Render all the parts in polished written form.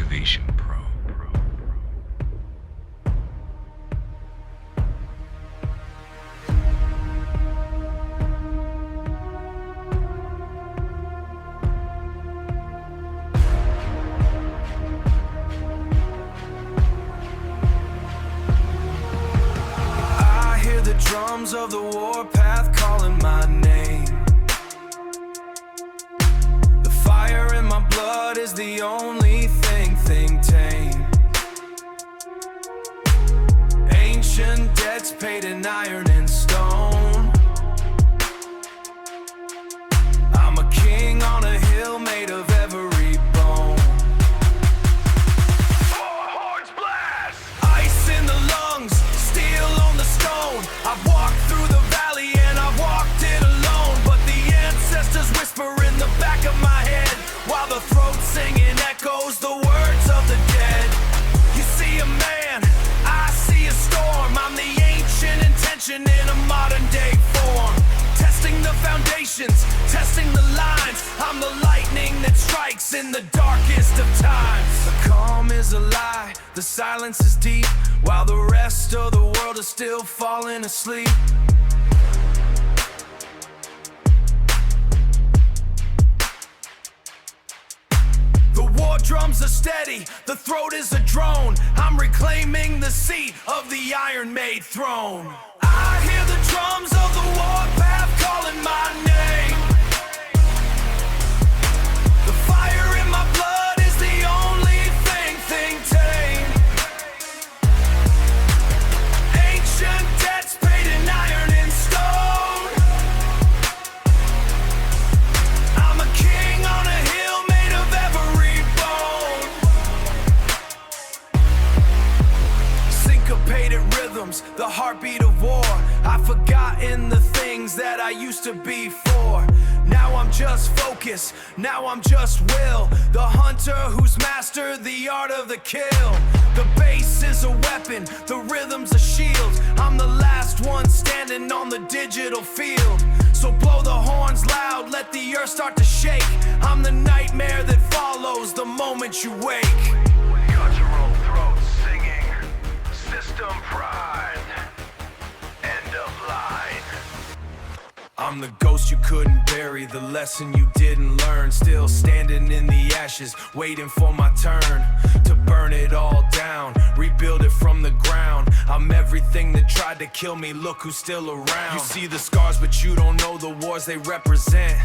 Excavationpro. I hear the drums of the warpath calling my name. The fire in my blood is the only thing tame. Ancient debts paid in iron and stone. I'm a king on a hill made of every bone. Four horns blast! Ice in the lungs, steel on the stone. I've walked through the valley and I've walked it alone. But the ancestors whisper in the back of my head, while the throat singing echoes the words of the dead. You see a man, I see a storm. I'm the ancient intention in a modern day form. Testing the foundations, testing the lines. I'm the lightning that strikes in the darkest of times. The calm is a lie, the silence is deep, while the rest of the world is still falling asleep. The war drums are steady, the throat is a drone. I'm reclaiming the seat of the iron-made throne. I hear the drums of the warpath calling my name. The fire in my blood is the only thing tame. Ancient debts paid in iron and stone. I'm a king on a hill made of every bone. Syncopated rhythms, the heartbeat of war. I've forgotten the things that I used to be for. Now I'm just focus, now I'm just will. The hunter who's mastered the art of the kill. The bass is a weapon, the rhythm's a shield. I'm the last one standing on the digital field. So blow the horns loud, let the earth start to shake. I'm the nightmare that follows the moment you wake. Guttural throats singing, system pride, end of line. I'm the ghost you couldn't bury, the lesson you didn't learn. Still standing in the ashes, waiting for my turn to burn it all down, rebuild it from the ground. I'm everything that tried to kill me, look who's still around. You see the scars, but you don't know the wars they represent.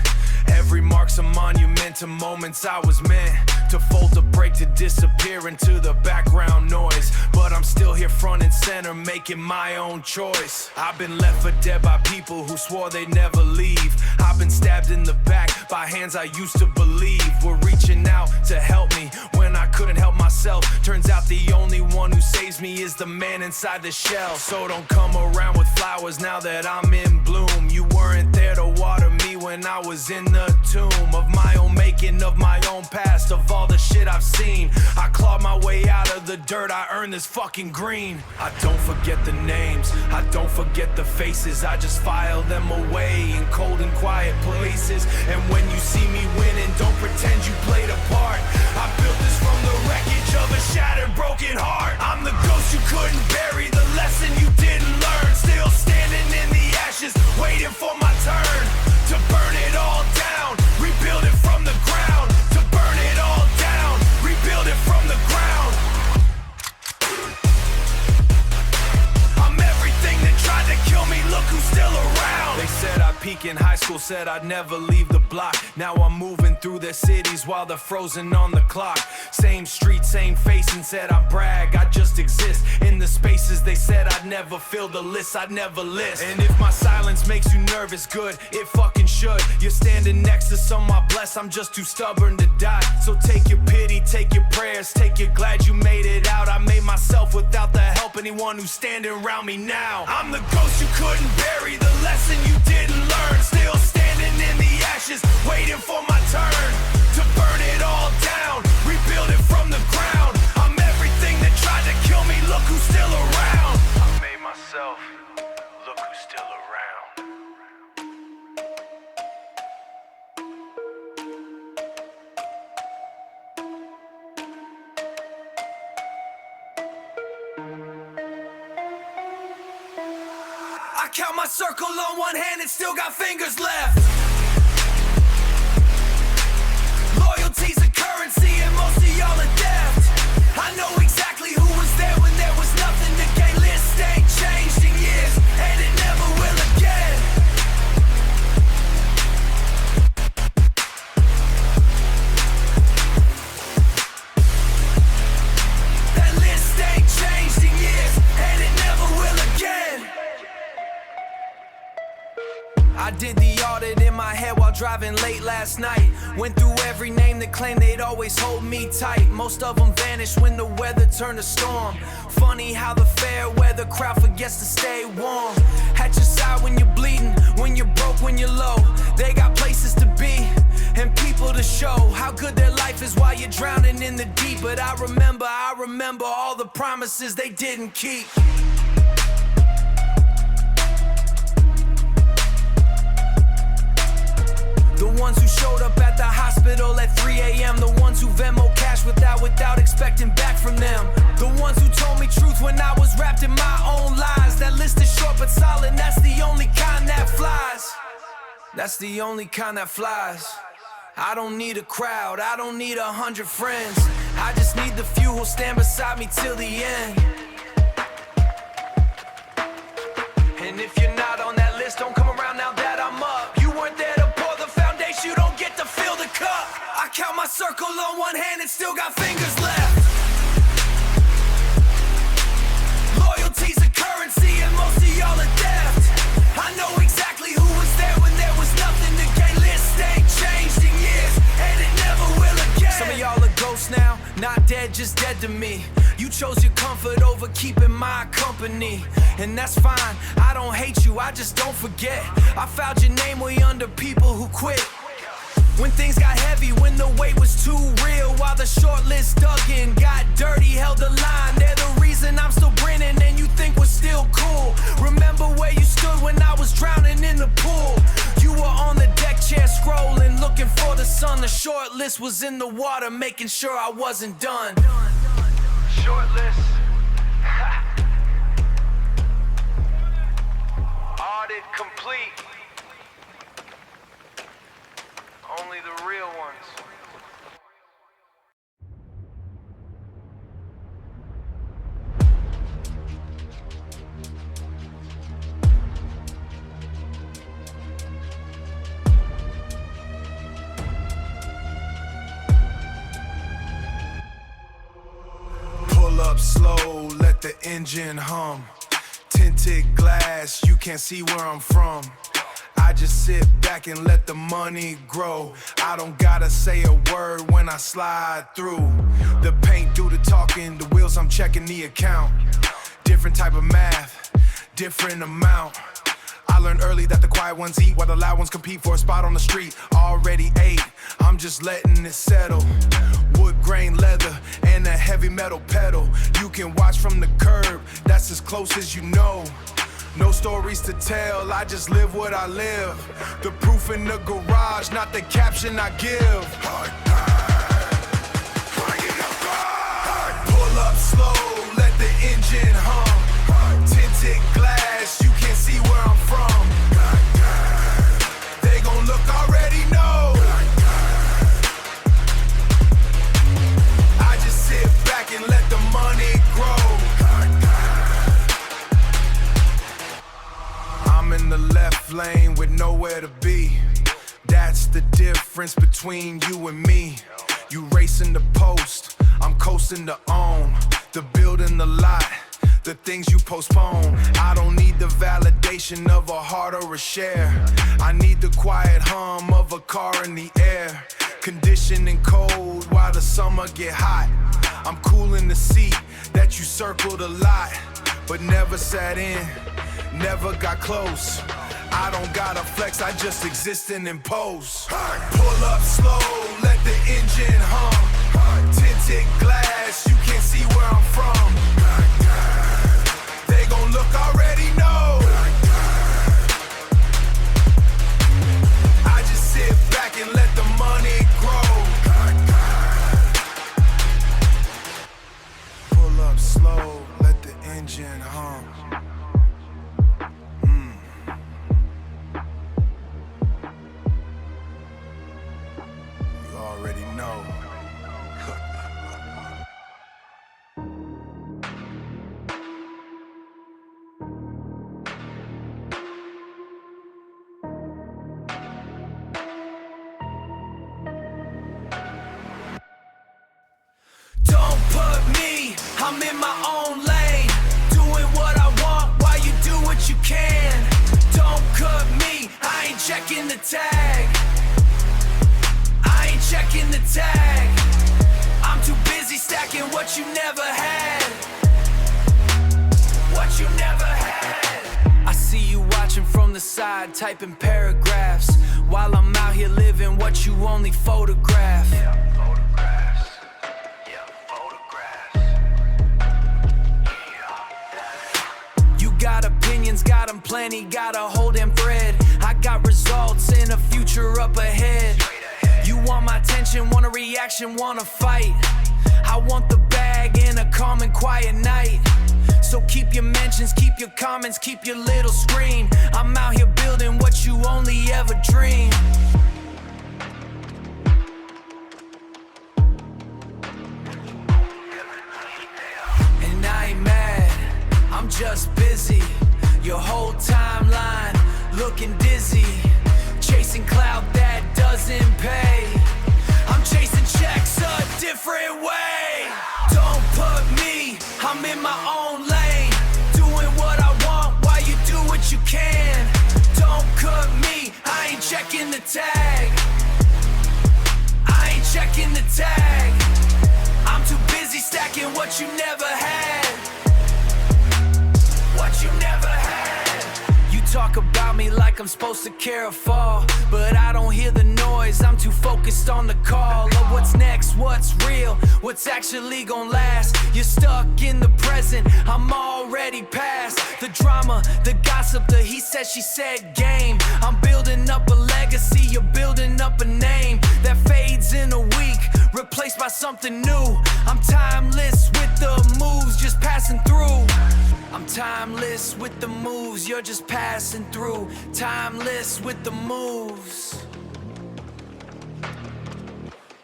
Every mark's a monument to moments I was meant to fold, to break, to disappear into the background noise. But I'm still here front and center, making my own choice. I've been left for dead by people who swore they'd never leave. I've been stabbed in the back by hands I used to believe were reaching out to help me when I couldn't help myself. Turns out the only one who saves me is the man inside the shell. So don't come around with flowers now that I'm in bloom. You weren't there to water me when I was in the tomb of my own making, of my own past, of all the shit I've seen. I clawed my way out of the dirt, I earned this fucking green. I don't forget the names, I don't forget the faces. I just file them away in cold and quiet places. And when you see me winning, don't pretend you played a part. I built this from the wreckage of a shattered, broken heart. I'm the ghost you couldn't bury, the lesson you didn't learn. Still standing in the ashes, waiting for my turn to burn it all down, rebuild it from the ground. To burn it all down, rebuild it from the ground. I'm everything that tried to kill me, look who's still around. They said I'd peak in high school, said I'd never leave the block. Now I'm moving through their cities while they're frozen on the clock. Same street, same face, and said I brag, I just exist in the spaces they said I'd never fill the list, I'd never list. And if my silence makes you nervous, good, it fucking should. You're standing next to some I bless, I'm just too stubborn to die. So take your pity, take your prayers, take your glad you made it out. I made myself without the help, anyone who's standing around me now. I'm the ghost you couldn't bury, the lesson you didn't learn. Still standing in the ashes, waiting for my turn to burn it all down, rebuild it from the ground. I'm everything that tried to kill me, look who's still around. I made myself, look who's still around. count my circle on one hand and still got fingers left. Loyalty's a currency and most of y'all are deft. I know exactly who was there when there was nothing to gain. List ain't changed in years, and it never will again. That list ain't changed in years, and it never will again. I did the audit in my head while driving late last night. Went through every name that claimed they'd always hold me tight. Most of them vanished when the weather turned to storm. Funny how the fair weather crowd forgets to stay warm. At your side when you're bleeding, when you're broke, when you're low. They got places to be and people to show how good their life is while you're drowning in the deep. But I remember all the promises they didn't keep. The ones who showed up at the hospital at 3 a.m. The ones who Venmo cash without expecting back from them. The ones who told me truth when I was wrapped in my own lies. That list is short but solid, that's the only kind that flies. That's the only kind that flies. I don't need a crowd, I don't need 100 friends. I just need the few who'll stand beside me till the end. And if you're not on that list, don't come around now that I'm up. You weren't there to pour the foundation, you don't get to fill the cup. I count my circle on one hand and still got fingers left. Loyalty's a currency and most of y'all are deft. I know exactly who was there when there was nothing to gain. List ain't changed in years, and it never will again. Some of y'all are ghosts now, not dead, just dead to me. You chose your comfort over keeping my company, and that's fine, I don't hate you, I just don't forget. I found your name way under people who quit. When things got heavy, when the weight was too real, while the short list dug in, got dirty, held the line. They're the reason I'm still grinning and you think we're still cool. Remember where you stood when I was drowning in the pool. You were on the deck chair scrolling, looking for the sun. The short list was in the water, making sure I wasn't done. Short list. Audit complete. Only the real ones. Pull up slow, let the engine hum. Tinted glass, you can't see where I'm from. I just sit back and let the money grow. I don't gotta say a word when I slide through. The paint do the talking, the wheels I'm checking the account. Different type of math, different amount. I learned early that the quiet ones eat while the loud ones compete for a spot on the street. Already ate, I'm just letting it settle. Wood grain leather and a heavy metal pedal. You can watch from the curb, that's as close as you know. No stories to tell, I just live what I live. The proof in the garage, not the caption I give. Pull up slow, let the engine hum. Tinted glass, you can't see where I'm from. They gon' look, already know. I just sit back and let the money grow. I'm in the left lane with nowhere to be. That's the difference between you and me. You racing the post, I'm coasting to own. The building, the lot, the things you postpone. I don't need the validation of a heart or a share. I need the quiet hum of a car in the air. Conditioned and cold while the summer get hot. I'm cool in the seat that you circled a lot, but never sat in, never got close. I don't gotta flex, I just exist and impose. Pull up slow, let the engine hum. Tinted glass, you can't see where I'm from. They gon' look, already know. I just sit back and let the money grow. Pull up slow, let the engine hum. I'm in my own lane, doing what I want while you do what you can. Don't cut me, I ain't checking the tag. I ain't checking the tag. I'm too busy stacking what you never had. What you never had. I see you watching from the side, typing paragraphs, while I'm out here living what you only photograph. Yeah, photographs. Yeah, photographs. Yeah. You got opinions, got them plenty, got a whole damn thread. I got results and a future up ahead. You want my attention, want a reaction, want a fight. I want the bag in a calm and quiet night. So keep your mentions, keep your comments, keep your little scream. I'm out here building what you only ever dreamed. And I ain't mad, I'm just busy. Your whole timeline looking dizzy, chasing clout that doesn't pay. I'm chasing checks a different way. Don't put me, I'm in my own lane, doing what I want while you do what you can. Don't cut me, I ain't checking the tag. I ain't checking the tag. I'm too busy stacking what you never had. What you never had. You talk about me like I'm supposed to care or fall, but I don't hear the noise, I'm too focused on the call of what's next, what's real, what's actually gonna last. You're stuck in the present, I'm already past the drama, the gossip, the he said, she said game. I'm building up a legacy, you're building up a name that fades in a week, replaced by something new. I'm timeless with the moves, just passing through. I'm timeless with the moves, you're just passing through. Timeless with the moves,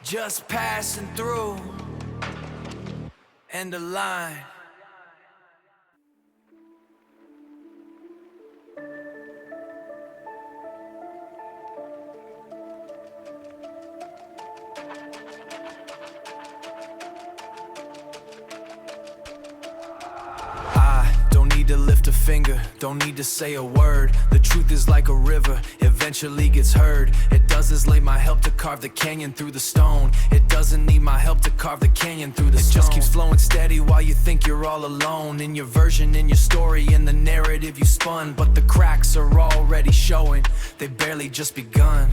just passing through. End of line. To lift a finger, don't need to say a word. The truth is like a river, eventually gets heard. It does is lay my help to carve the canyon through the stone. It doesn't need my help to carve the canyon through the stone. It just keeps flowing steady while you think you're all alone. In your version, in your story, in the narrative you spun. But the cracks are already showing, they barely just begun.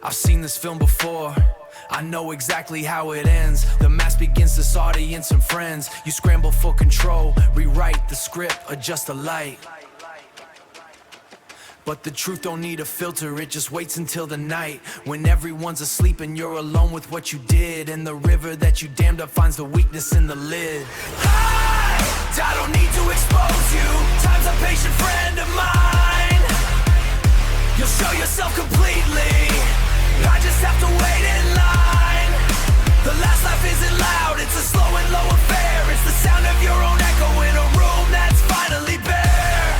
I've seen this film before, I know exactly how it ends. The mass begins, this audience and friends. You scramble for control, rewrite the script, adjust the light. But the truth don't need a filter, it just waits until the night, when everyone's asleep and you're alone with what you did. And the river that you dammed up finds the weakness in the lid. I don't need to expose you, time's a patient friend of mine. You'll show yourself completely, I just have to wait in line. The last life isn't loud, it's a slow and low affair. It's the sound of your own echo in a room that's finally bare.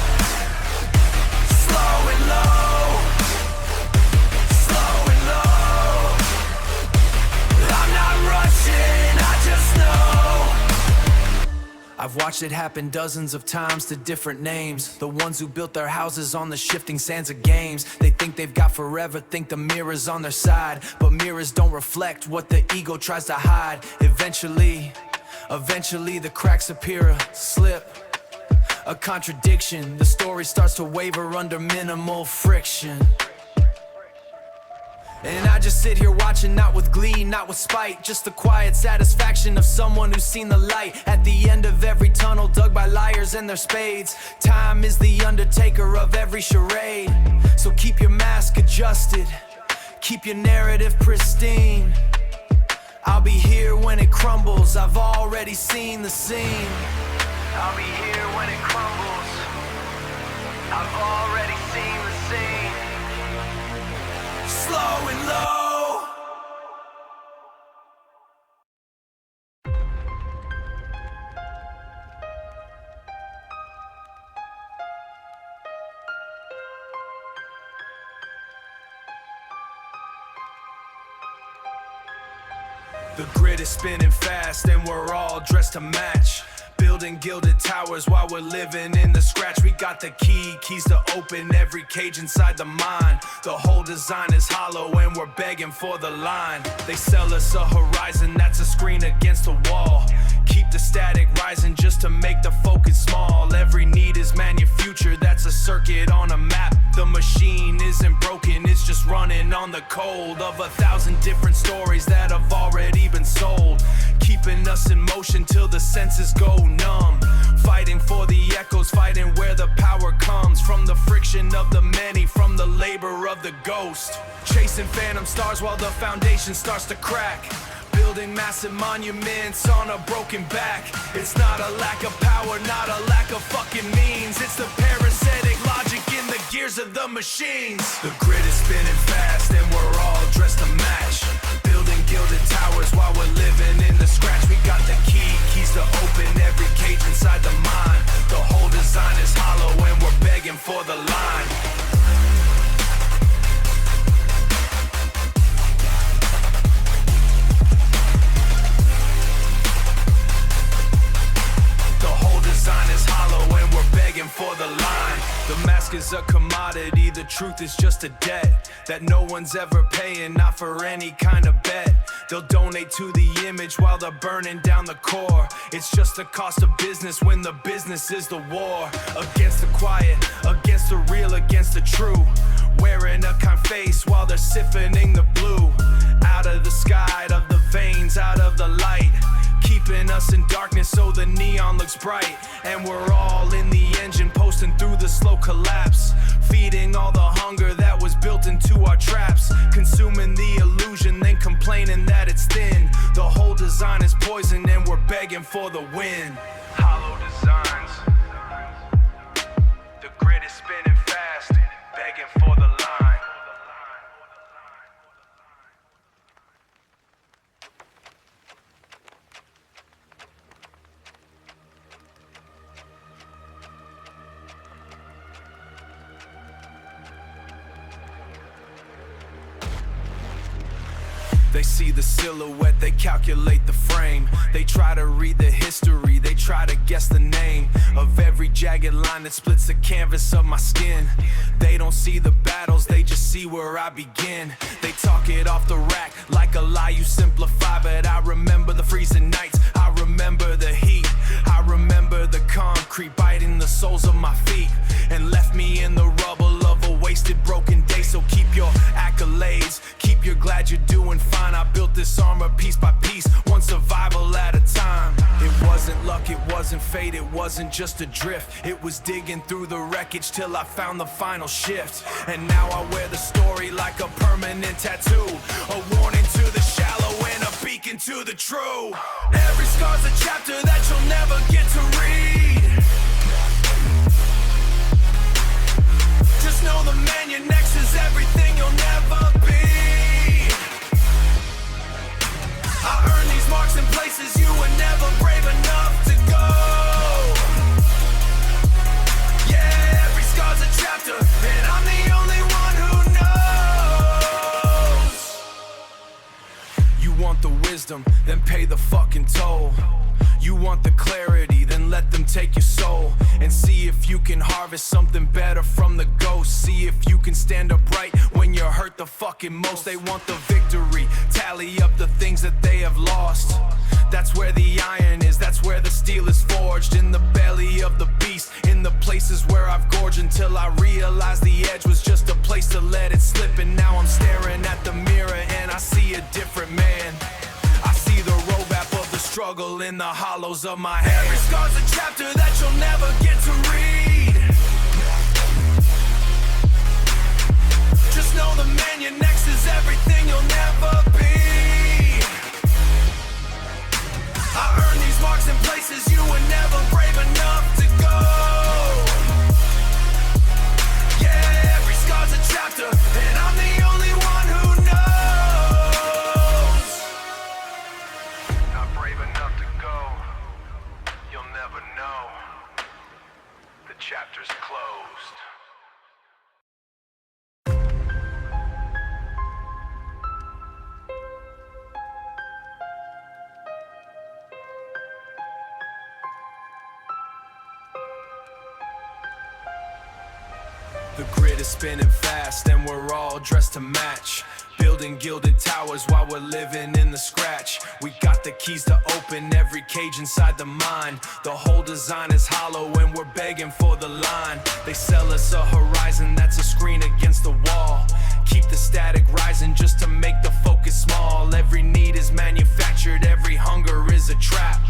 Slow and low, slow and low. I'm not rushing, I just know. I've watched it happen dozens of times to different names. The ones who built their houses on the shifting sands of games. They think they've got forever, think the mirror's on their side. But mirrors don't reflect what the ego tries to hide. Eventually the cracks appear, a slip, a contradiction. The story starts to waver under minimal friction. And I just sit here watching, not with glee, not with spite, just the quiet satisfaction of someone who's seen the light at the end of every tunnel dug by liars and their spades. Time is the undertaker of every charade. So keep your mask adjusted, keep your narrative pristine. I'll be here when it crumbles, I've already seen the scene. I'll be here when it crumbles. I've already seen the scene. Slow and low. The grid is spinning fast and we're all dressed to match. Building gilded towers while we're living in the scratch. We got the keys to open every cage inside the mind. The whole design is hollow and we're begging for the line. They sell us a horizon that's a screen against a wall. Keep the static rising just to make the focus small. Every need is future, that's a circuit on a map. The machine isn't broken, it's just running on the cold of 1,000 different stories that have already been sold. Keeping us in motion till the senses go numb. Fighting for the echoes, fighting where the power comes. From the friction of the many, from the labor of the ghost. Chasing phantom stars while the foundation starts to crack. Building massive monuments on a broken back. It's not a lack of power, not a lack of fucking means. It's the parasitic logic in the gears of the machines. The grid is spinning fast and we're all dressed to match. Building gilded towers while we're living in the scratch. We got the keys to open every cage inside the mind. The whole design is hollow and we're begging for the line. For the line. The mask is a commodity, the truth is just a debt that no one's ever paying, not for any kind of bet. They'll donate to the image while they're burning down the core. It's just the cost of business when the business is the war. Against the quiet, against the real, against the true. Wearing a kind face while they're siphoning the blue. Out of the sky, out of the veins, out of the light. Keeping us in darkness so the neon looks bright. And we're all in the engine posting through the slow collapse. Feeding all the hunger that was built into our traps. Consuming the illusion, then complaining that it's thin. The whole design is poison and we're begging for the win. Hollow designs. The grid is spinning fast, begging for the line. They see the silhouette, they calculate the frame. They try to read the history, they try to guess the name of every jagged line that splits the canvas of my skin. They don't see the battles, they just see where I begin. They talk it off the rack like a lie you simplify. But I remember the freezing nights, I remember the heat. I remember the concrete biting the soles of my feet and left me in the rubble of a wasted, broken day. So keep your accolades, keep your glad you're doing fine. I built this armor piece by piece, one survival at a time. It wasn't luck, it wasn't fate, it wasn't just a drift. It was digging through the wreckage till I found the final shift. And now I wear the story like a permanent tattoo, a warning to the shallow and a beacon to the true. Every scar's a chapter that you'll never get to read. Just know the man you're next is everything you'll never be. I earned these marks in places you were never brave enough to go. Yeah, every scar's a chapter, and I'm the only one who knows. You want the wisdom, then pay the fucking toll. You want the clarity, then let them take your soul. And see if you can harvest something better from the ghost. See if you can stand upright when you're hurt the fucking most. They want the victory, tally up the things that they have lost. That's where the iron is, that's where the steel is forged. In the belly of the beast, in the places where I've gorged. Until I realized the edge was just a place to let it slip. And now I'm staring at the mirror and I see a different man. I see the roadmap of the struggle in the hollows of my hand. Every scar's a chapter that you'll never get to read. Just know the man you're next is everything you'll never be. I earned these marks in places you were never brave enough to go. Yeah, every scar's a chapter, and I'm the only one who knows. Not brave enough to go, you'll never know. The chapter's closed. The grid is spinning fast and we're all dressed to match. Building gilded towers while we're living in the scratch. We got the keys to open every cage inside the mind. The whole design is hollow and we're begging for the line. They sell us a horizon that's a screen against the wall. Keep the static rising just to make the focus small. Every need is manufactured, every hunger is a trap.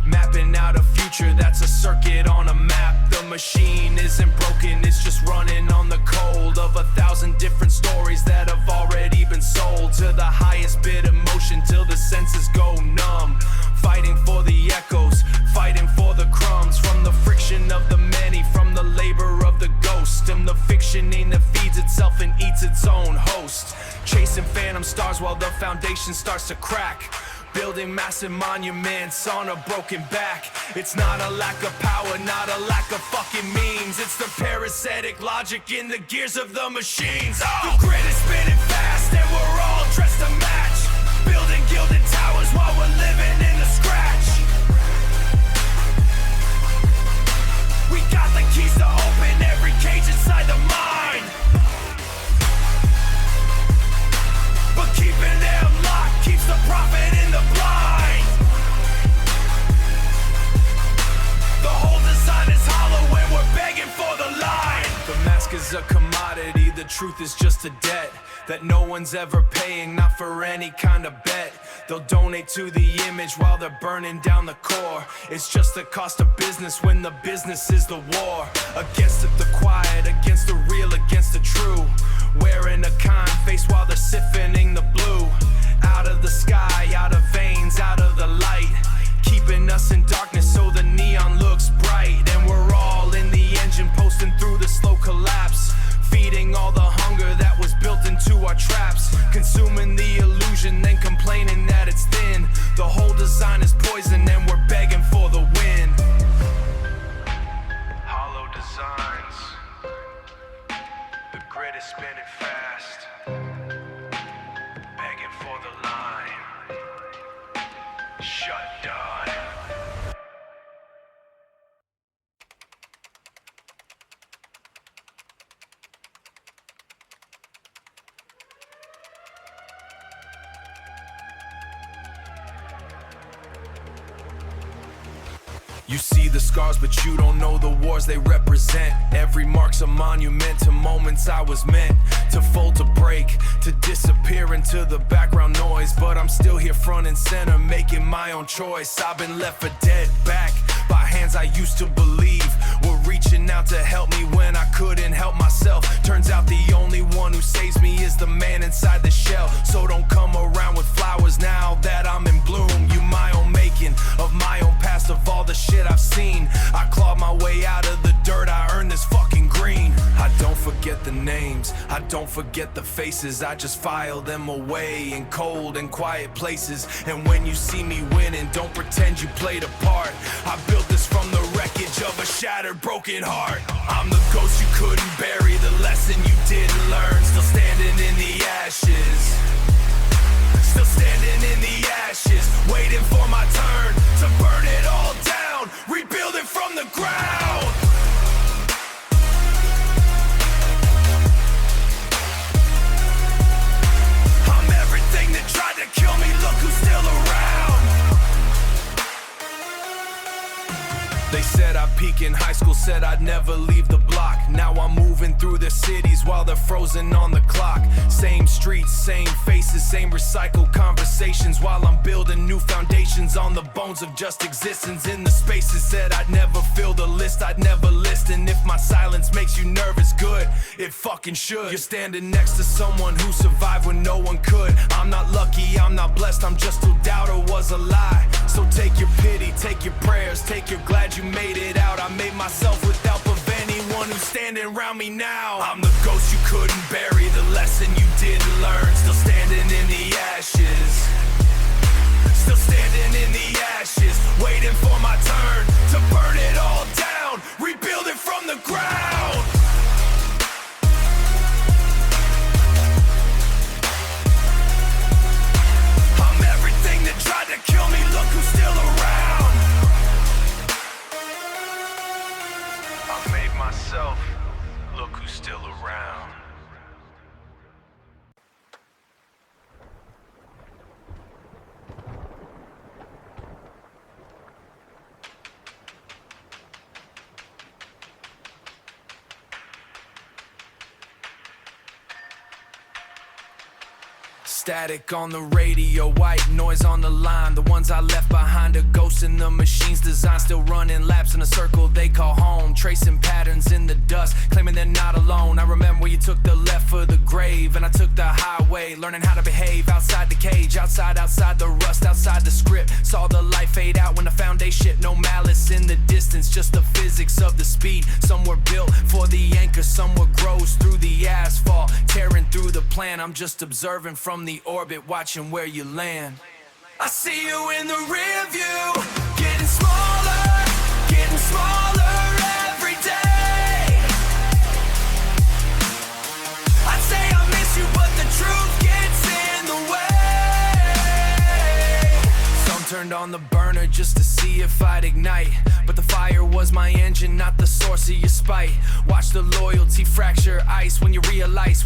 Mapping out a future that's a circuit on a map. The machine isn't broken, it's just running on the cold of 1,000 different stories that have already been sold. To the highest bid of motion till the senses go numb. Fighting for the echoes, fighting for the crumbs. From the friction of the many, from the labor of the ghost. And the fictioning that feeds itself and eats its own host. Chasing phantom stars while the foundation starts to crack. Building massive monuments on a broken back. It's not a lack of power, not a lack of fucking means. It's the parasitic logic in the gears of the machines. The grid is spinning fast and we're all dressed to match. Building gilded towers while we're living in the scratch. We got the keys to open every cage inside the mind. But keeping them locked keeps the prophet in the blind. The whole design is hollow and we're begging for the line. The mask is a commodity, the truth is just a debt that no one's ever paying, not for any kind of bet. They'll donate to the image while they're burning down the core. It's just the cost of business when the business is the war. Against the quiet, against the real, against the true. Wearing a kind face while they're siphoning the blue. Out of the sky, out of veins, out of the light. Keeping us in darkness so the neon looks bright. And we're all in the engine posting through the slow collapse. Feeding all the hunger that was built into our traps. Consuming the illusion, then complaining that it's thin. The whole design is poison and we're begging for the win. Hollow designs. The grid is spinning fast. Begging for the line. Shut down. You see the scars, but you don't know the wars they represent. Every mark's a monument to moments I was meant to fold, to break, to disappear into the background noise. But I'm still here front and center, making my own choice. I've been left for dead back by hands I used to believe were reaching out to help me when I couldn't help myself. Turns out the only one who saves me is the man inside the shell. So don't come around with flowers now that I'm in bloom. You my own making, of my own past, of all the shit I've seen. I clawed my way out of the dirt, I earned this fucking green. I don't forget the names, I don't forget the faces. I just file them away in cold and quiet places. And when you see me winning, don't pretend you played a part. I built this from the wreckage of a shattered, broken heart. I'm the ghost you couldn't bury, the lesson you didn't learn. Still standing in the ashes. Still standing in the ashes, waiting for my turn to burn it all down, rebuild it from the ground. I'm everything that tried to kill me, look who's still around. They said I'd peak in high school, said I'd never leave the block. Now I'm moving through their cities while they're frozen on the clock. Same streets, same faces, same recycled conversations, while I'm building new foundations on the bones of just existence. In the spaces said I'd never fill the list, I'd never list. And if my silence makes you nervous, good, it fucking should. You're standing next to someone who survived when no one could. I'm not lucky, I'm not blessed, I'm just who doubter was a lie. So take your pity, take your prayers, take your glad you made it out. I made myself with help of anyone who's standing around me now. I'm the ghost you couldn't bury, the lesson you didn't learn. Still standing in the ashes. Still standing in the ashes, waiting for my turn to burn it all down, rebuild it from the ground. I'm everything that tried to kill me, look who's still around. I made myself, look who's still around. Static on the radio, white noise on the line. The ones I left behind, a ghost in the machine's design. Still running laps in a circle they call home, tracing patterns in the dust, claiming they're not alone. I remember when you took the left for the grave, and I took the highway, learning how to behave outside the cage, outside the rust, outside the script. Saw the light fade out when I found a shit. No malice in the distance, just the physics of the speed. Some were built for the anchor, some were grows through the asphalt, tearing through the plan. I'm just observing from the orbit, watching where you land. I see you in the rear view, getting smaller every day. I'd say I miss you, but the truth gets in the way. Some turned on the burner just to see if I'd ignite, but the fire was my engine, not the source of your spite. Watch the loyalty fracture ice when you realize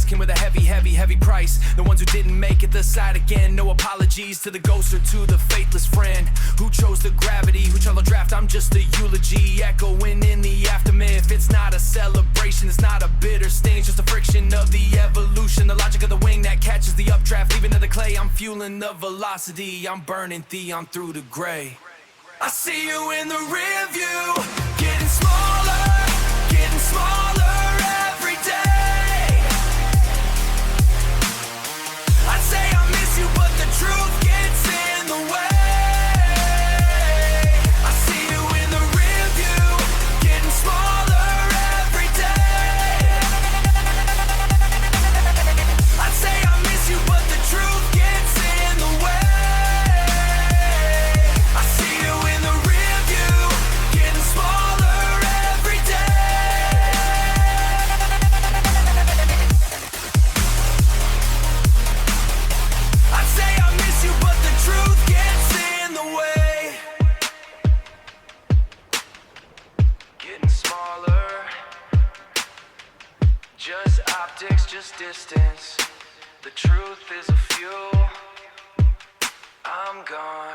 came with a heavy price. The ones who didn't make it the side again, no apologies to the ghost or to the faithless friend who chose the gravity, who chose the draft. I'm just a eulogy echoing in the aftermath. It's not a celebration, it's not a bitter sting, it's just a friction of the evolution, the logic of the wing that catches the updraft. Leaving to the clay, I'm fueling the velocity, I'm burning theon through the gray. I see you in the rear view, getting smaller every day. I'd say I miss you, but the truth gets in the way. I see you in the rear view, getting smaller every day. I'd say I miss you, but the truth gets in the way. I see you in the rear view, getting smaller every day. I'd say I miss you, but the truth gets in the way. Getting smaller, just optics, just distance. The truth is a fuel. I'm gone.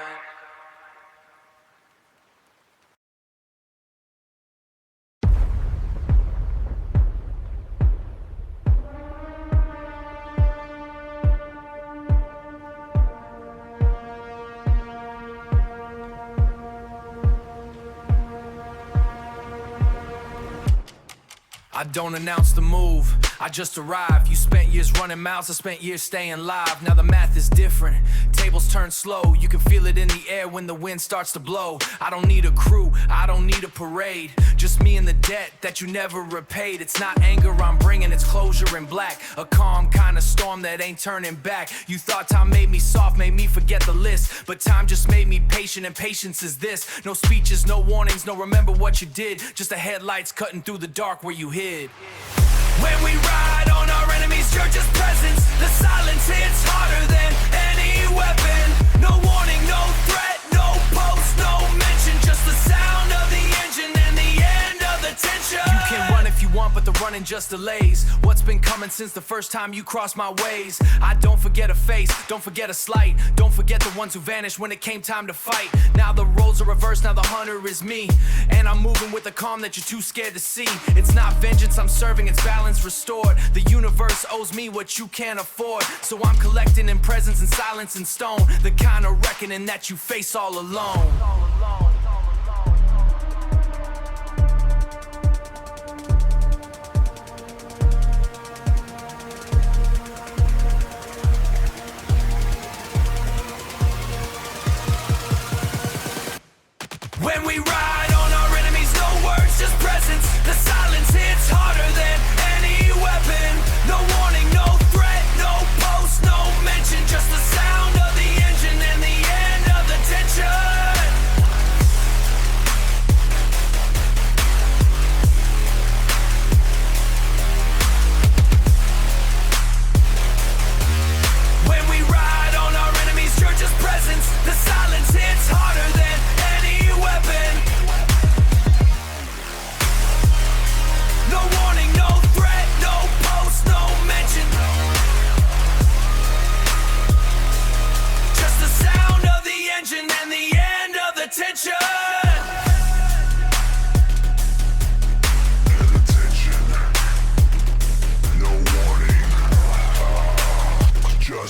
I don't announce the move, I just arrive. You spent years running miles, I spent years staying live. Now the math is different, tables turn slow. You can feel it in the air when the wind starts to blow. I don't need a crew, I don't need a parade. Just me and the debt that you never repaid. It's not anger I'm bringing, it's closure in black. A calm kind of storm that ain't turning back. You thought time made me soft, made me forget the list, but time just made me patient, and patience is this. No speeches, no warnings, no remember what you did. Just the headlights cutting through the dark where you hid. When we ride on our enemies, you're just presence. The silence hits harder than any weapon. No warning, no threat, no post, no mention. Just the sound of the engine and the end of the tension. You can run if you want, but the running just delays what's been coming since the first time you crossed my ways. I don't forget a face, don't forget a slight. Don't forget the ones who vanished when it came time to fight. Now the roles are reversed, now the hunter is me, and I'm moving with a calm that you're too scared to see. It's not vengeance I'm serving, it's balance restored. The universe owes me what you can't afford, so I'm collecting in presence and silence and stone. The kind of reckoning that you face all alone. When we ride on our enemies, no words, just presence. The silence hits harder than any weapon. No warning, no threat, no post, no mention. Just the sound of the engine and the end of the tension. When we ride on our enemies, you're just presence. The silence hits harder than any weapon. No warning, no threat, no post, no mention. Just the sound of the engine and the end of the tension. No warning, just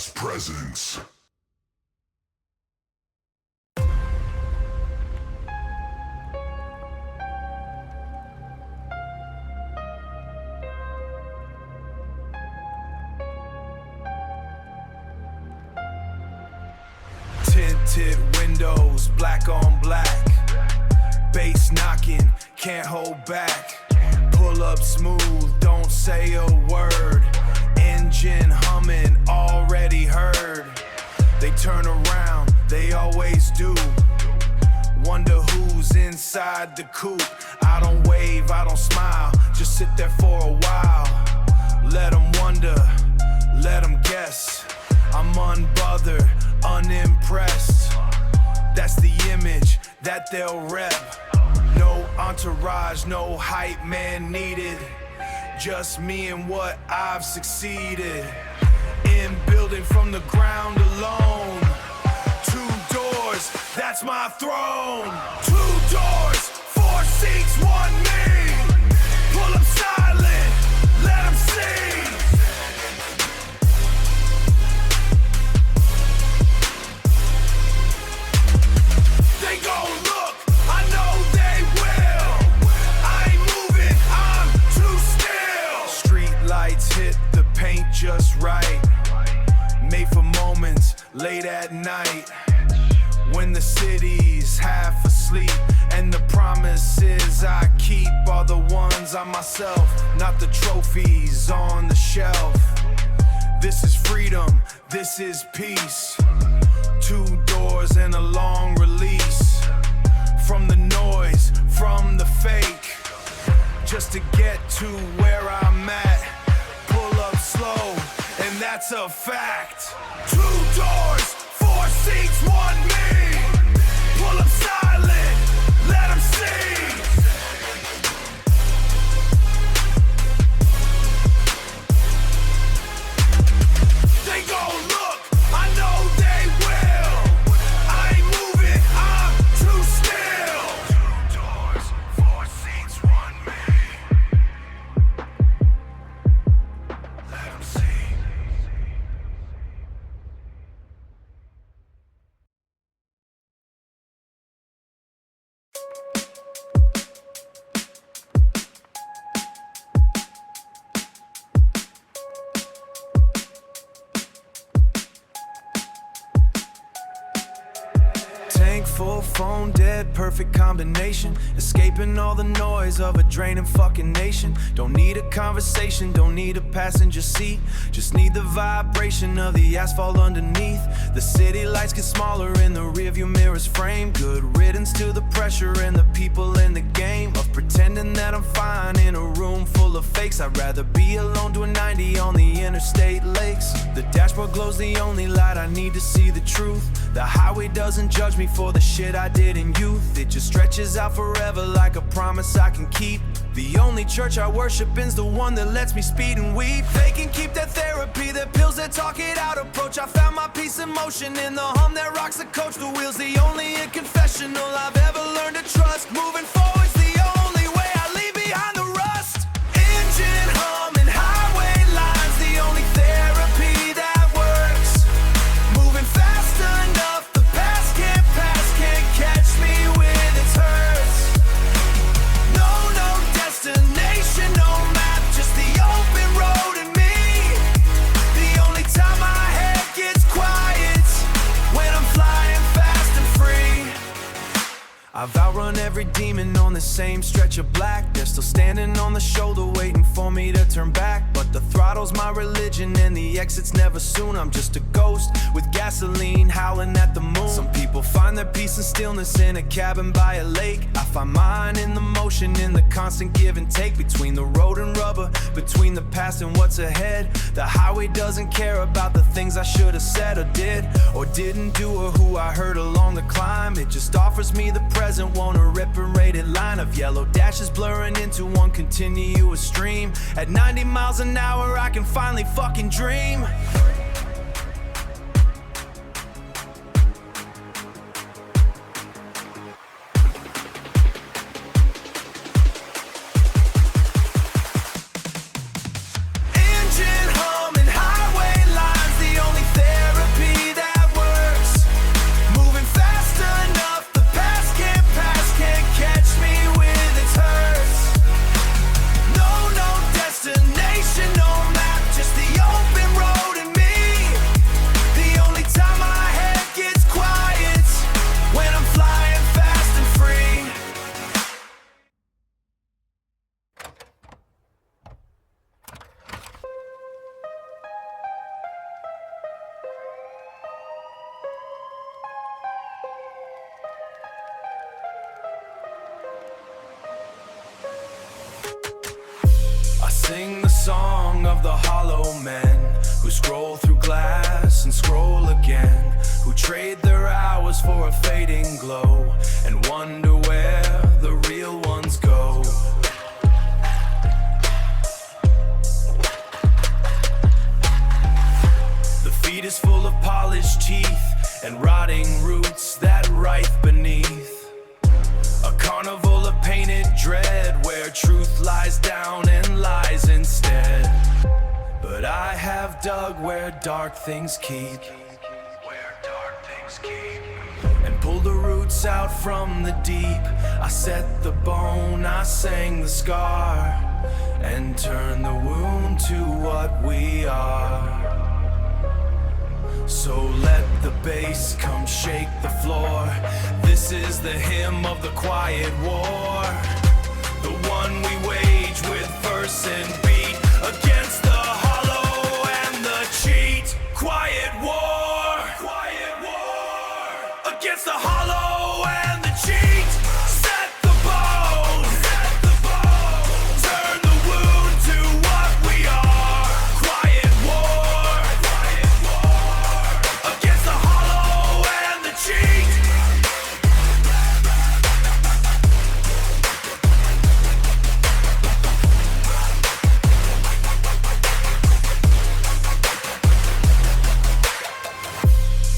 tinted windows, black on black. Bass knocking, can't hold back. Pull up smooth, don't say a word. Engine humming, already heard. They turn around, they always do. Wonder who's inside the coupe. I don't wave, I don't smile, just sit there for a while. Let them wonder, let them guess. I'm unbothered, unimpressed. That's the image that they'll rep. No entourage, no hype man needed. Just me and what I've succeeded in building from the ground alone. 2 doors, that's my throne. 2 doors, 4 seats, 1 me. Pull up silent, let them see. They gon' look, I know they will. I ain't moving, I'm too still. Street lights hit the paint just right. Made for moments late at night, when the city's half asleep, and the promises I keep are the ones I myself, not the trophies on the shelf. This is freedom, this is peace. 2 doors and a long release. From the noise, from the fake, just to get to where I'm at. Pull up slow, and that's a fact. 2 doors, 4 seats, 1 me. Pull up silent, let them see. They gon' look, I know they will. I ain't moving, I'm too still. 2 doors, 4 seats, 1 me. Let them see. Tank full, phone dead, perfect combination. Escaping all the noise of a draining fucking nation. Don't need a conversation, don't need a passenger seat. Just need the vibration of the asphalt underneath. The city lights get smaller in the rearview mirror's frame. Good riddance to the pressure and the people in the game of pretending that I'm fine in a room full of fakes. I'd rather be alone doing 90 on the interstate lakes. The dashboard glow's the only light I need to see the truth. The highway doesn't judge me for the shit I did in youth. It just stretches out forever like a promise I can keep. The only church I worship in's the one that lets me speed and weep. They can keep their therapy, their pills, their talk it out approach. I found my peace in motion in the hum that rocks the coach. The wheel's the only confessional I've ever learned to trust. Moving forward's the only way I leave behind the rust. Engine humming, highway lines, the only therapy that works. Moving fast enough, the past can't pass, can't catch me with its hurts. No destination, no map, just the open road and me. The only time my head gets quiet, when I'm flying fast and free. I've outrun every demon on the same stretch of black. They're still standing on the shoulder waiting for me to turn back. But the throttle's my religion and the exit's never soon. I'm just a ghost with gasoline howling at the moon. Some people find their peace and stillness in a cabin by a lake. I find mine in the motion, in the constant give and take. Between the road and rubber, between the past and what's ahead. The highway doesn't care about the things I should have said or did, or didn't do, or who I hurt along the climb. It just offers me the present, won't a separated line of yellow dashes blurring into one continuous stream. At 90 miles an hour I can finally fucking dream. Destination, no map, just the open road and me. song of the hollow men who scroll through glass and scroll again, who trade their hours for a fading glow and wonder where the real ones go. The feet is full of polished teeth and rotting roots that writhe beneath. A carnival of painted dread where truth lies down and lies instead. But I have dug where dark things keep, and pulled the roots out from the deep. I set the bone, I sang the scar, and turned the wound to what we are. So let the bass come shake the floor. This is the hymn of the quiet war, the one we wage with verse and beat against the hollow and the cheat. Quiet war, against the hollow and the cheat. Set the bone, turn the wound to what we are. Quiet war, against the hollow and the cheat.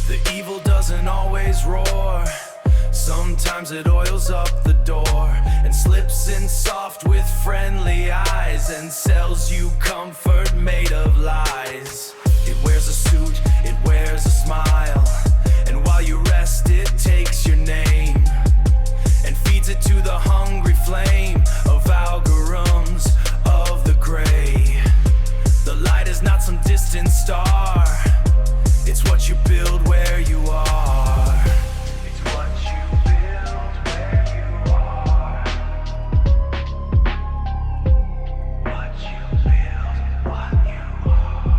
The evil doesn't always roar. Sometimes it oils up the door and slips in soft with friendly eyes and sells you comfort made of lies. It wears a suit, it wears a smile, and while you rest it takes your name and feeds it to the hungry flame of algorithms of the gray. The light is not some distant star, it's what you build where you are. It's what you build where you are. What you build, what you are.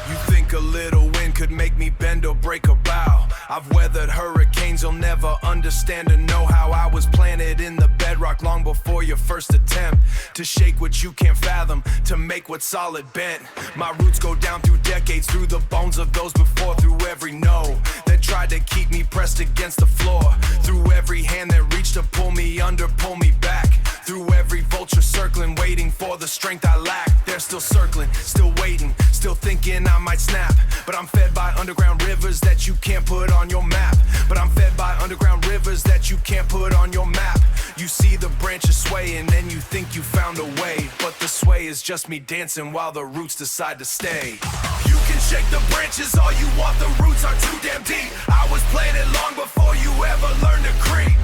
You think a little wind could make me bend or break a bough? I've weathered hurricanes, you'll never understand or know how. I was planted in the bedrock long before your first attempt to shake what you can't fathom, to make what's solid bent. My roots go down through decades, through the bones of those before, through every no that tried to keep me pressed against the floor, through every hand that reached to pull me under, pull me back, through every vulture circling, waiting for the strength I lack. They're still circling, still waiting, still thinking I might snap. But I'm fed by underground rivers that you can't put on your map. But I'm fed by underground rivers that you can't put on your map. You see the branches sway and then you think you found a way, but the sway is just me dancing while the roots decide to stay. You can shake the branches all you want, the roots are too damn deep. I was planted long before you ever learned to creep.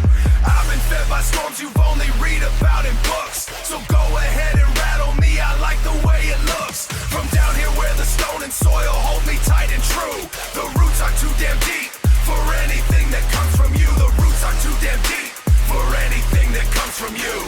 I've been fed by storms you've only read about in books, so go ahead and rattle me, I like the way it looks. From down here where the stone and soil hold me tight and true, the roots are too damn deep for anything that comes from you. The roots are too damn deep for anything that comes from you.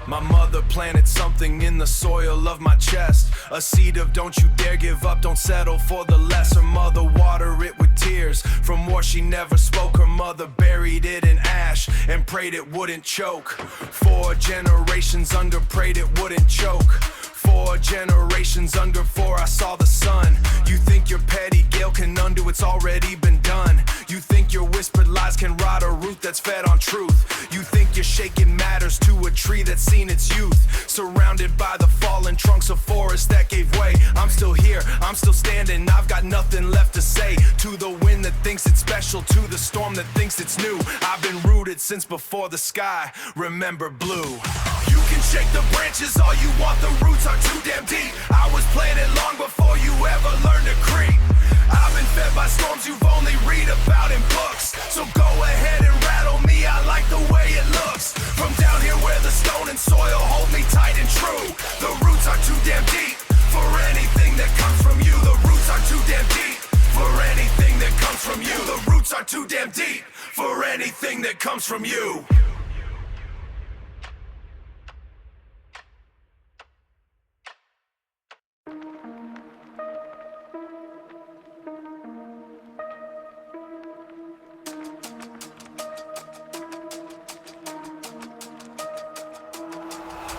My mother planted something in the soil of my chest, a seed of don't you dare give up, don't settle for the less. Her mother watered it with tears from war she never spoke. Her mother buried it in ash and prayed it wouldn't choke. 4 generations under prayed it wouldn't choke. 4 generations under 4 I saw the sun. You think your petty gale can undo, it's already been done. You think your whispered lies can rot a root that's fed on truth. You think you're shaking matters to a tree that's seen its youth, surrounded by the fallen trunks of forest that gave way. I'm still here, I'm still standing, I've got nothing left to say. To the wind that thinks it's special, to the storm that thinks it's new, I've been rooted since before the sky, remember blue. You can shake the branches all you want, the roots are too damn deep. I was planted long before you ever learned to creep. I've been fed by storms you've only read about in books, so go ahead and rattle me, I like the way it looks. From down here where the stone and soil hold me tight and true, the roots are too damn deep for anything that comes from you. The roots are too damn deep for anything that comes from you. The roots are too damn deep for anything that comes from you.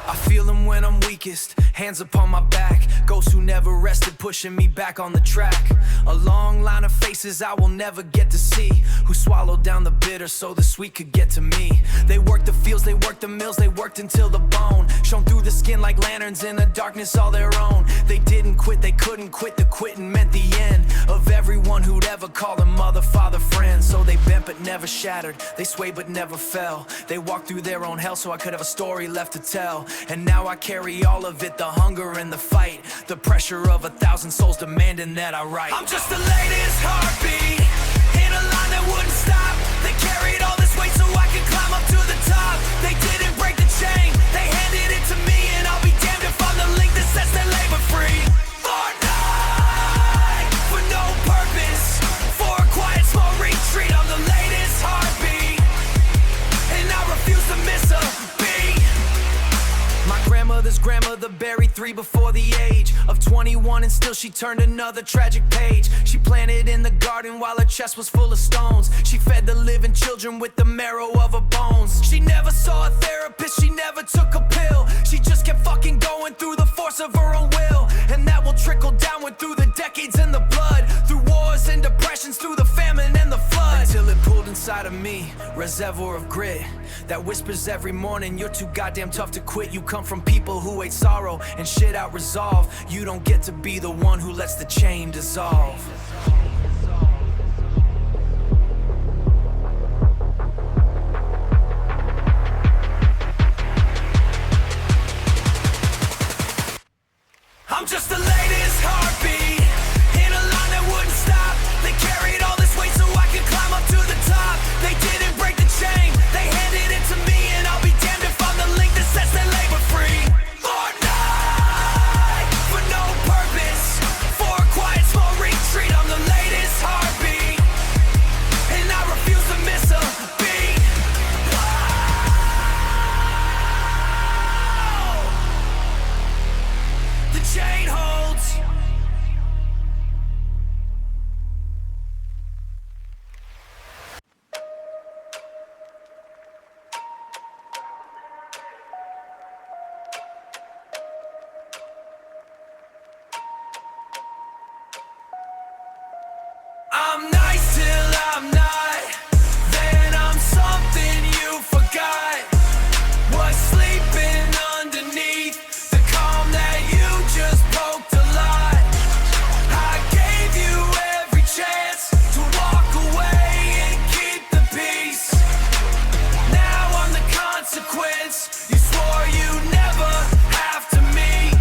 I feel them when I'm weakest, hands upon my back. Ghosts who never rested, pushing me back on the track. A long line of faces I will never get to see, who swallowed down the bitter so the sweet could get to me. They worked the fields, they worked the mills, they worked until the bone, shone through the skin like lanterns in a darkness all their own. They didn't quit, they couldn't quit, the quitting meant the end of everyone who'd ever call them mother, father, friend. So they bent but never shattered, they swayed but never fell. They walked through their own hell so I could have a story left to tell. And now I carry all of it, the hunger and the fight, the pressure of 1,000 souls demanding that I write. I'm just the latest heartbeat in a line that wouldn't stop. They carried all this weight so I could climb up to the top. They didn't break the chain, they handed it to me, and I'll be damned if I'm the link that sets their labor free. For night, for no purpose, for a quiet small retreat. I'm the latest heartbeat, and I refuse to miss a beat. My grandmother's grandmother buried 3 before the age of 21, and still she turned another tragic page. She planted in the garden while her chest was full of stones. She fed the living children with the marrow of her bones. She never saw a therapist, she never took a pill. She just kept fucking going through the force of her own will, and that will trickle downward through the decades and the blood, through wars and depressions, through the famine and the flood, until it pulled inside of me, reservoir of grit that whispers every morning, you're too goddamn tough to quit. You come from people who hate sorrow and shit out resolve. You don't get to be the one who lets the chain dissolve. I'm just the latest heartbeat in a line that wouldn't stop. They carried all this weight so I could climb up to the top. They didn't break the chain, they handed it to me, and I'll be damned if I'm the link that sets their labor free. For night, for no purpose, for a quiet small retreat. I'm the latest heartbeat, and I refuse to miss a beat. The chain holds. I'm nice till I'm not, then I'm something you forgot. Was sleeping underneath the calm that you just poked a lot. I gave you every chance to walk away and keep the peace. Now I'm the consequence you swore you'd never have to meet.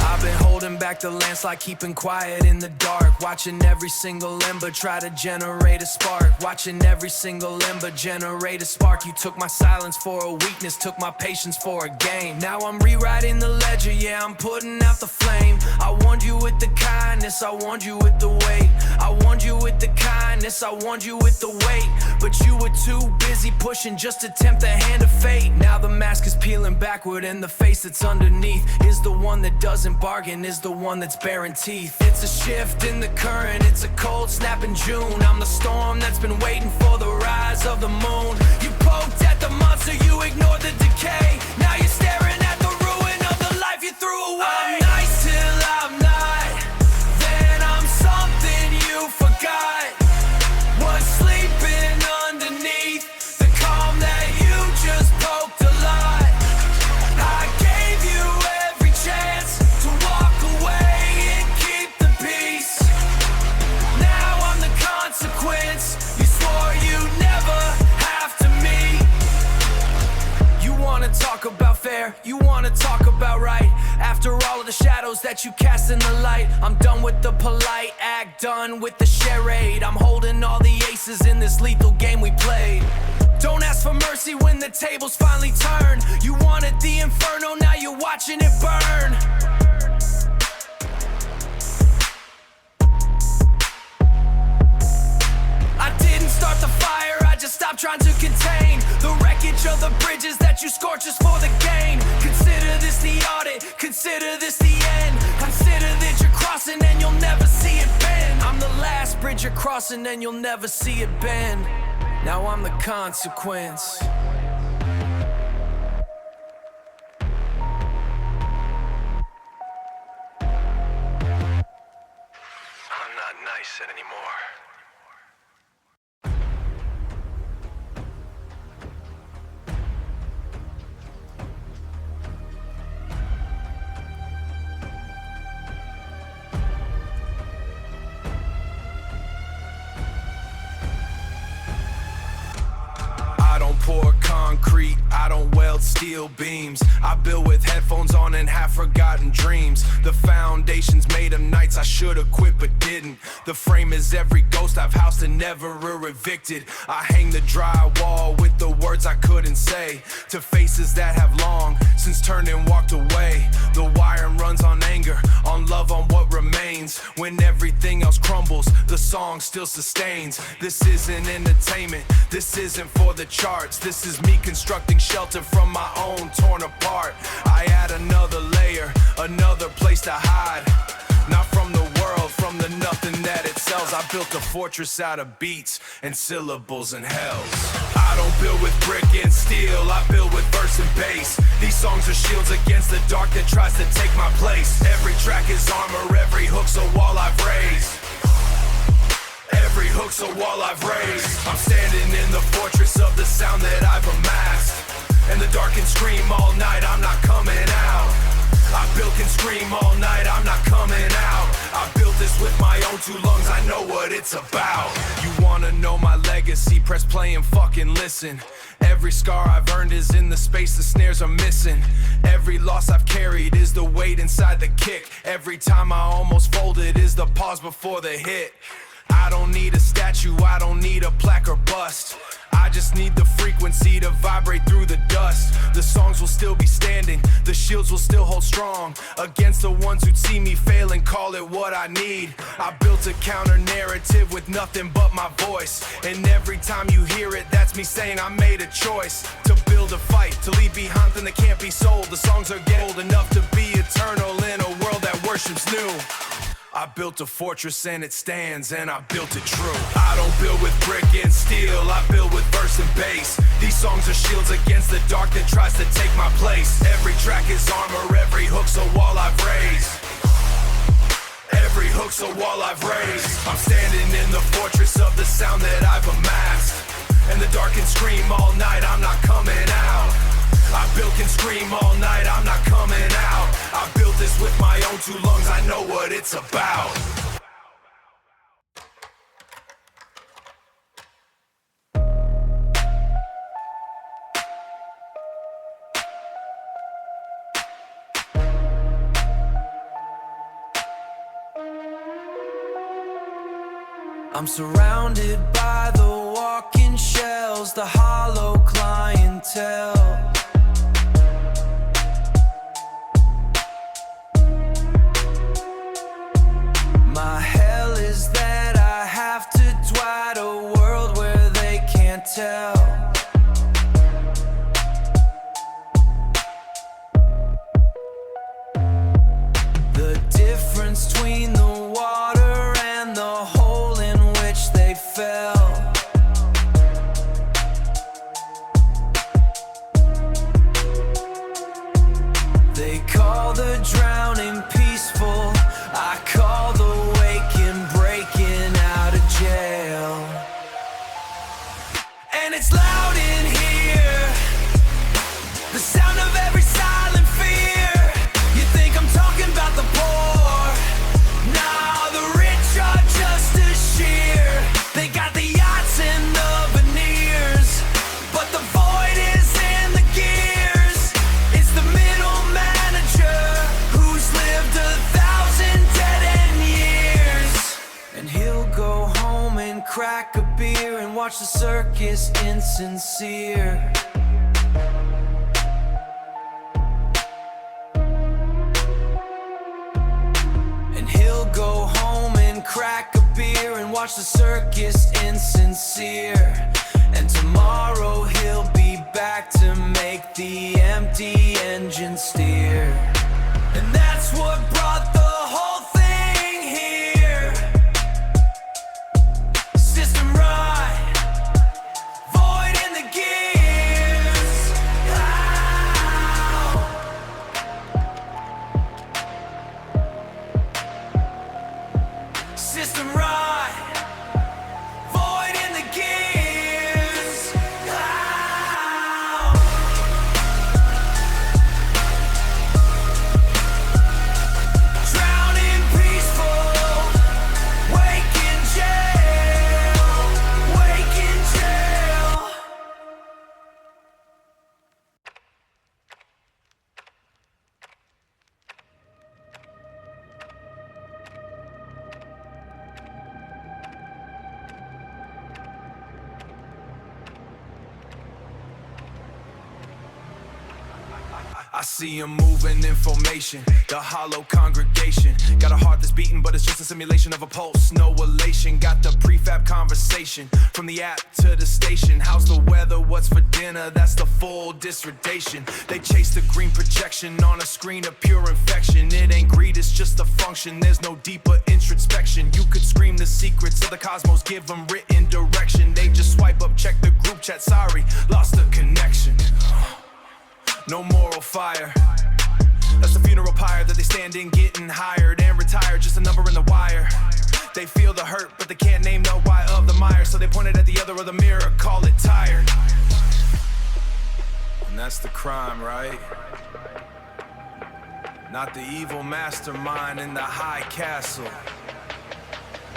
I've been holding back the landslide, keeping quiet in the dark, watching every single ember try to generate a spark, watching every single ember generate a spark. You took my silence for a weakness, took my patience for a game. Now I'm rewriting the ledger, yeah, I'm putting out the flame. I warned you with the kindness, I warned you with the weight. I warned you with the kindness, I warned you with the weight, but you were too busy pushing just to tempt the hand of fate. Now the mask is peeling backward, and the face that's underneath is the one that doesn't bargain, is the one that's baring teeth. It's a shift in the current, it's a cold snap in June. I'm the storm that's been waiting for the rise of the moon. You poked at the monster, you ignored the decay. Now you're staring at the ruin of the life you threw away. I'm nice till I'm not, then I'm something you forgot. Was sleeping underneath the calm that you just poked a lot. I gave you every chance to walk away and keep the peace. Now I'm the consequence you swore you'd never have to meet. You wanna talk about fair, you wanna talk about right. After all of the shadows that you cast in the light, I'm done with the polite act, done with the charade. I'm holding all the aces in this lethal game we played. Don't ask for mercy when the tables finally turn. You wanted the inferno, now you're watching it burn. I didn't start the fire, I just that you score just for the gain. Consider this the audit, consider this the end. Consider that you're crossing and you'll never see it bend. I'm the last bridge you're crossing and you'll never see it bend. Now I'm the consequence. I'm not nice anymore. I don't pour concrete, I don't weld steel beams. I build with headphones on and half-forgotten dreams. The foundation's made of nights I should've quit but didn't. The frame is every ghost I've housed and never evicted. I hang the drywall with the words I couldn't say to faces that have long since turned and walked away. The wiring runs on anger, on love, on what remains. When everything else crumbles, the song still sustains. This isn't entertainment, this isn't for the charts. This is me constructing shelter from my own torn apart. I add another layer, another place to hide. Not from the world, from the nothing that it sells. I built a fortress out of beats and syllables and hells. I don't build with brick and steel, I build with verse and bass. These songs are shields against the dark that tries to take my place. Every track is armor, every hook's a wall I've raised. Every hook's a wall I've raised. I'm standing in the fortress of the sound that I've amassed. And the dark can scream all night, I'm not coming out. I built can scream all night, I'm not coming out. I built this with my own two lungs, I know what it's about. You wanna know my legacy, press play and fucking listen. Every scar I've earned is in the space the snares are missing. Every loss I've carried is the weight inside the kick. Every time I almost folded is the pause before the hit. I don't need a statue, I don't need a plaque or bust. I just need the frequency to vibrate through the dust. The songs will still be standing, the shields will still hold strong against the ones who'd see me fail and call it what I need. I built a counter narrative with nothing but my voice. And every time you hear it, that's me saying I made a choice. To build a fight, to leave behind something that can't be sold. The songs are getting old enough to be eternal in a world that worships new. I built a fortress and it stands, and I built it true. I don't build with brick and steel, I build with verse and bass. These songs are shields against the dark that tries to take my place. Every track is armor, every hook's a wall I've raised. Every hook's a wall I've raised. I'm standing in the fortress of the sound that I've amassed. And the dark can scream all night, I'm not coming out. I built can scream all night, I'm not coming out. I built this with my own two lungs, I know what it's about. I'm surrounded by the walking shells, the hollow clientele. My hell is that I have to dwight a world where they can't tell. The difference between the water and the hole in which they fell. They call the drowning peaceful, I call the waking breaking out of jail. And it's loud in here, the sound of every silent fear. You think I'm talking about the poor? Nah, the rich are just as sheer. They got the yachts and the veneers, but the void is in the gears. It's the middle manager who's lived 1,000 dead-end years. And he'll go home and crack a beer and watch the circus insincere. And he'll go home and crack a beer and watch the circus insincere. And tomorrow he'll be back back to make the empty engine steer. And that's what brought the whole thing here. System right, void in the gears. Ow. System right, void in the gears. Ow. Drowning peaceful, wake in jail, wake in jail. I see him moving in formation, the hollow congregation. Got a heart that's beating, but it's just a simulation of a pulse, no elation. Got the prefab conversation, from the app to the station. How's the weather, what's for dinner, that's the full dissertation. They chase the green projection on a screen of pure infection. It ain't greed, it's just a function, there's no deeper introspection. You could scream the secrets of the cosmos, give them written direction. They just swipe up, check the group chat, sorry, lost the connection. No moral fire, that's the funeral pyre that they stand in, getting hired and retired, just a number in the wire. They feel the hurt, but they can't name no why of the mire, so they point it at the other of the mirror, call it tired. And that's the crime, right? Not the evil mastermind in the high castle.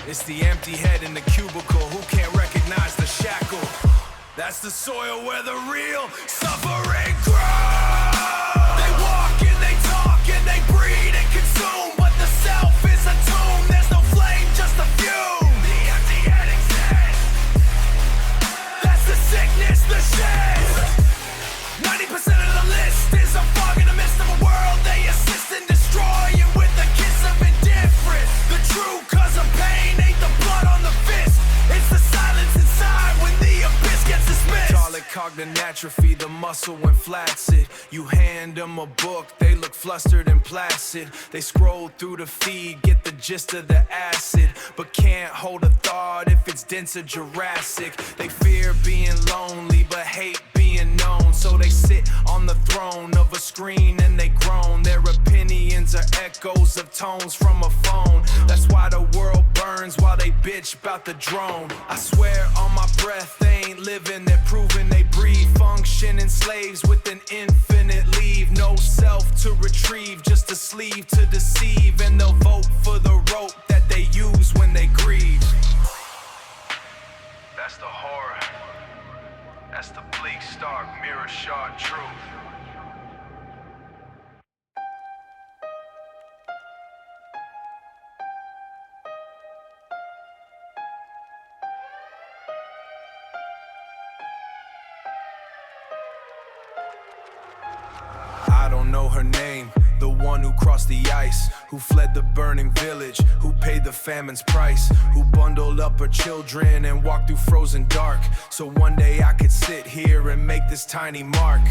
It's the empty head in the cubicle who can't recognize the shackle. That's the soil where the real suffering grows. They walk and they talk and they breed and consume, but the self is a tomb. There's no flame, just a fume. The empty head exists. That's the sickness, the shame. 90% of the list is a fog in the midst of a world they assist in destroying with a kiss of indifference. The true cause of pain ain't the blood on the fist, it's the silence inside when the abyss gets dismissed. Call it cognitive atrophy, the muscle went flaccid. You hand them a book, they look flustered and placid. They scroll through the feed, get the gist of the acid, but can't hold a thought if it's dense or Jurassic. They fear being lonely, but hate being known, so they sit on the throne of a screen and they groan. Their opinions are echoes of tones from a phone. That's why the world burns while they bitch about the drone. I swear on my breath, they ain't living, they're proving they breathe. Functioning slaves with an infinite leave. No self to retrieve, just a sleeve to deceive. And they'll vote for the rope that they use when they grieve. That's the horror. That's the bleak, stark, mirror shard truth. I don't know her name, the one who crossed the ice, who fled the burning village, who paid the famine's price, who bundled up her children and walked through frozen dark, so one day I could sit here and make this tiny mark.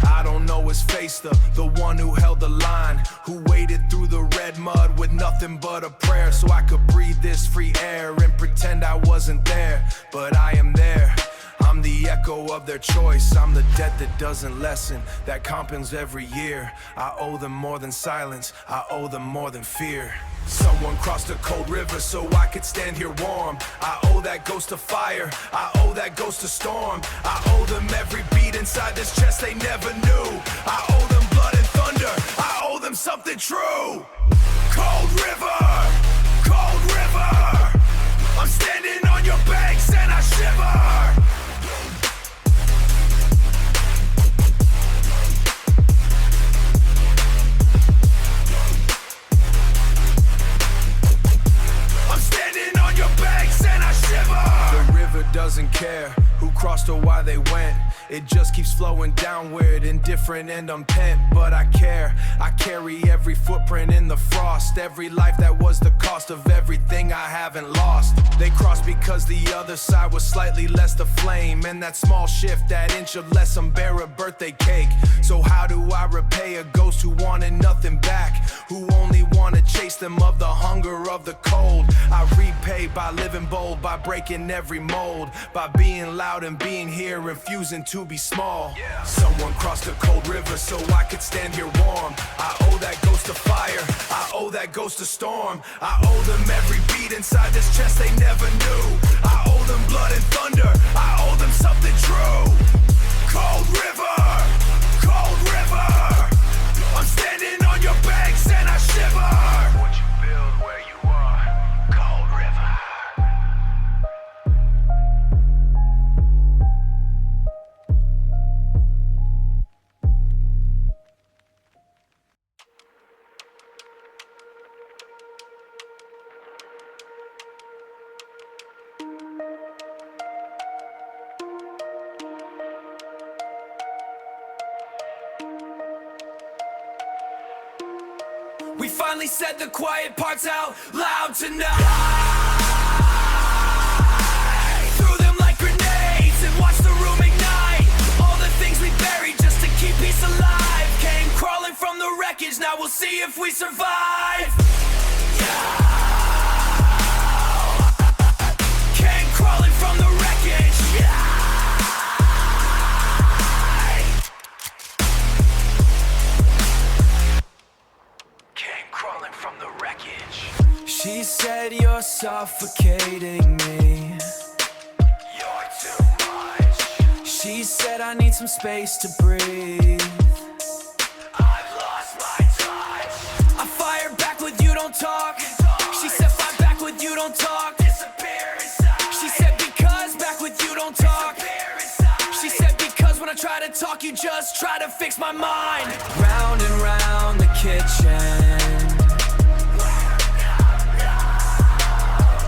I don't know his face, the one who held the line, who waded through the red mud with nothing but a prayer, so I could breathe this free air and pretend I wasn't there, but I am there. I'm the echo of their choice, I'm the debt that doesn't lessen, that compounds every year. I owe them more than silence, I owe them more than fear. Someone crossed a cold river so I could stand here warm. I owe that ghost of fire, I owe that ghost of storm. I owe them every beat inside this chest they never knew. I owe them blood and thunder, I owe them something true. Cold river, cold river, I'm standing on your banks and I shiver. Doesn't care who crossed or why they went. It just keeps flowing downward, indifferent and unpent. But I care, I carry every footprint in the frost. Every life that was the cost of everything I haven't lost. They crossed because the other side was slightly less the flame. And that small shift, that inch of less, unbear a birthday cake. So how do I repay a ghost who wanted nothing back? Who only wanna chase them of the hunger of the cold? I repay by living bold, by breaking every mold, by being loud and being here, refusing to be small. Someone crossed a cold river so I could stand here warm. I owe that ghost a fire, I owe that ghost a storm. I owe them every beat inside this chest they never knew. I owe them blood and thunder, I owe them something true. Cold river, cold river, I'm standing on your banks and I shiver. What you build where you are, cold river. We finally said the quiet parts out loud tonight. Threw them like grenades and watched the room ignite. All the things we buried just to keep peace alive came crawling from the wreckage, now we'll see if we survive. Came crawling from the wreckage. She said you're suffocating me. You're too much. She said I need some space to breathe. I've lost my touch. I fire back with you don't talk. She said fight back with you don't talk. Disappear inside. She said because back with you don't talk. She said because when I try to talk you just try to fix my mind. Round and round the kitchen.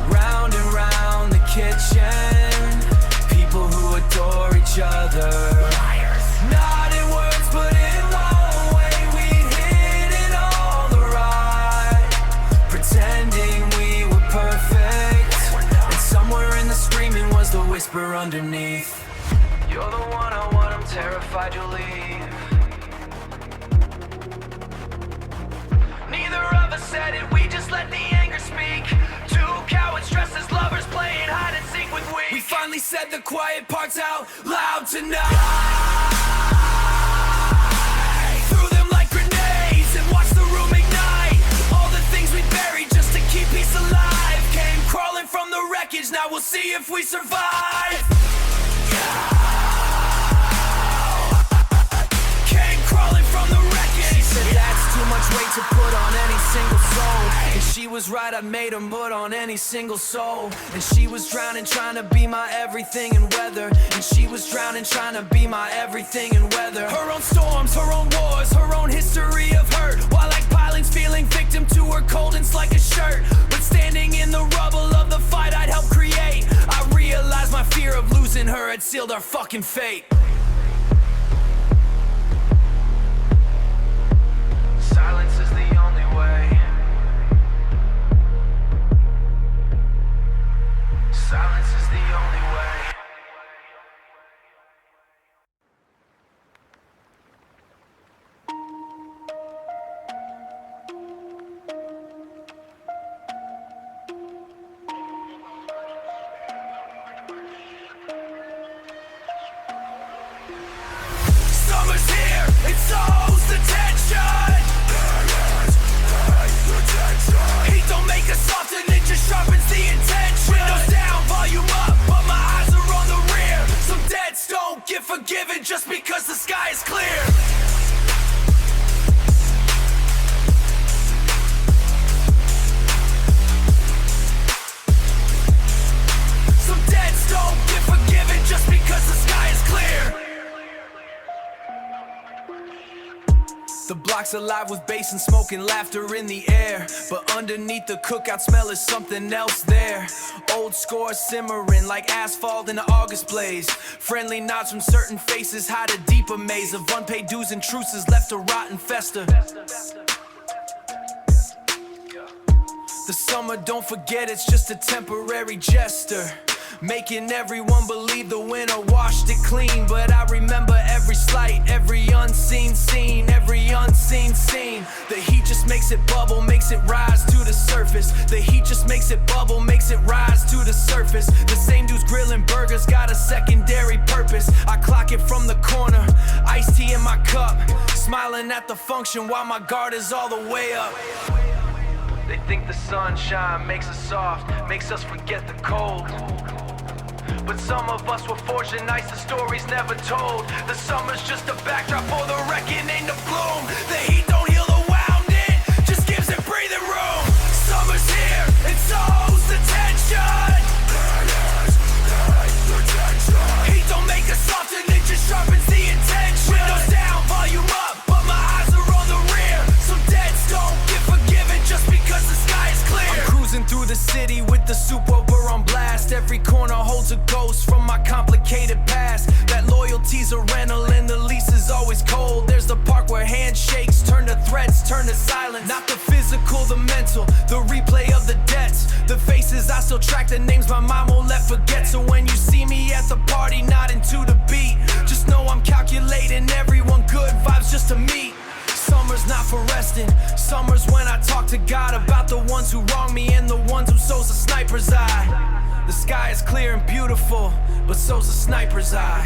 Round and round the kitchen. People who adore each other. Liars. Not in words but in one way. We hit it all the right, pretending we were perfect. And somewhere in the screaming was the whisper underneath. You're the one I want, I'm terrified you'll leave. Neither of us said it, we just let the anger speak. Two cowards dressed as lovers playing hide and seek with we finally said the quiet parts out loud tonight. Threw them like grenades and watched the room ignite. All the things we buried just to keep peace alive came crawling from the wreckage, now we'll see if we survive. Came crawling from the wreckage. She said that's too much weight to put on any single soul. And she was right, I made them put on any single soul. And she was drowning trying to be my everything and weather. And she was drowning trying to be my everything and weather. Her own storms, her own wars, her own history of hurt. While like pilings feeling victim to her coldness like a shirt. But standing in the rubble of the fight I'd helped create, I realized my fear of losing her had sealed our fucking fate. Silence is the only way. Silence is the only way. tracks alive with bass and smoke and laughter in the air. But underneath the cookout smell is something else there. Old scores simmering like asphalt in an August blaze. Friendly nods from certain faces hide a deeper maze of unpaid dues and truces left to rot and fester. The summer, don't forget, it's just a temporary jester, making everyone believe the winter washed it clean. But I remember every slight, every unseen scene, every unseen scene. The heat just makes it bubble, makes it rise to the surface. The heat just makes it bubble, makes it rise to the surface. The same dudes grilling burgers got a secondary purpose. I clock it from the corner, iced tea in my cup, smiling at the function while my guard is all the way up. They think the sunshine makes us soft, makes us forget the cold. But some of us were fortunate, nights the stories never told. The summer's just a backdrop for the reckoning of gloom. The heat don't heal the wound, it just gives it breathing room. Summer's here, it sows the tension. Heat don't make us soften, it just sharpens the intention. Windows down, volume up, but my eyes are on the rear. Some debts don't get forgiven just because the sky is clear. I'm cruising through the city with the soup over on blast. Every corner holds a ghost from my complicated past. That loyalty's a rental and the lease is always cold. There's the park where handshakes turn to threats, turn to silence. Not the physical, the mental, the replay of the debts. The faces I still track, the names my mom won't let forget. So when you see me at the party nodding to the beat, just know I'm calculating everyone, good vibes just to meet. Summer's not for resting. Summer's when I talk to God about the ones who wrong me and the ones who sows a sniper's eye. The sky is clear and beautiful, but so's a sniper's eye.